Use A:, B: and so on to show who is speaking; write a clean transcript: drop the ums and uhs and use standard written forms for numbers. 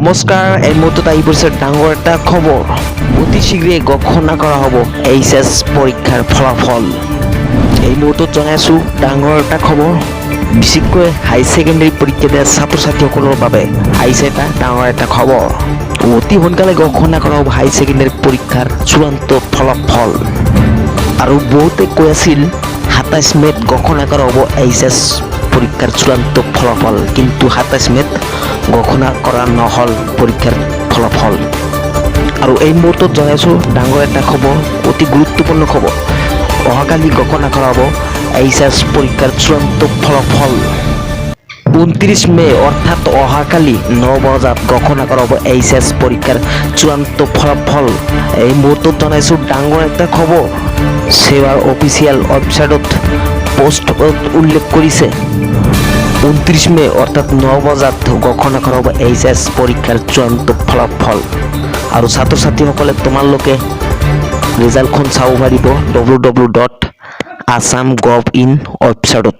A: নমস্কাৰ, এই মুহূৰ্তত আহি পৰিছে ডাঙৰ এটা খবৰ। অতি শীঘ্ৰে ঘোষণা কৰা হ'ব এইচএছ পৰীক্ষাৰ ফলাফল। এই মুহূৰ্তত জনাইছোঁ ডাঙৰ এটা খবৰ। বিশেষকৈ হাই ছেকেণ্ডেৰী পৰীক্ষা দিয়া ছাত্ৰ ছাত্ৰীসকলৰ বাবে আহিছে এটা ডাঙৰ এটা খবৰ। অতি সোনকালে ঘোষণা কৰা হ'ব হাই ছেকেণ্ডেৰী পৰীক্ষাৰ চূড়ান্ত ফলাফল। আৰু বহুতে কৈ আছিল ২৭ মে'ত ঘোষণা কৰা হ'ব এইচএছ পৰীক্ষাৰ চূড়ান্ত ফলাফল, কিন্তু ২৭ মে'ত ঘোষণা কৰা নহ'ল পৰীক্ষাৰ ফলাফল। আৰু এই মুহূৰ্তত জনাইছোঁ ডাঙৰ এটা খবৰ, অতি গুৰুত্বপূৰ্ণ খবৰ। অহাকালি ঘোষণা কৰা হ'ব এইচএছ পৰীক্ষাৰ চূড়ান্ত ফলাফল। ২৯ মে' অৰ্থাৎ অহাকালি ৯ বজাত ঘোষণা কৰা হ'ব এইচএছ পৰীক্ষাৰ চূড়ান্ত ফলাফল। এই মুহূৰ্তত জনাইছোঁ ডাঙৰ এটা খবৰ। সেৱাৰ অফিচিয়েল ৱেবছাইটত পোষ্টত উল্লেখ কৰিছে ২৯ মে' অৰ্থাৎ ৯ বজাত ঘোষণা কৰা হ'ব এইচএছ পৰীক্ষাৰ চূড়ান্ত ফলাফল। আৰু ছাত্ৰ ছাত্ৰীসকলে তোমালোকে ৰিজাল্টখন চাব পাৰিব www.assam.gov.in ৱেবছাইটত।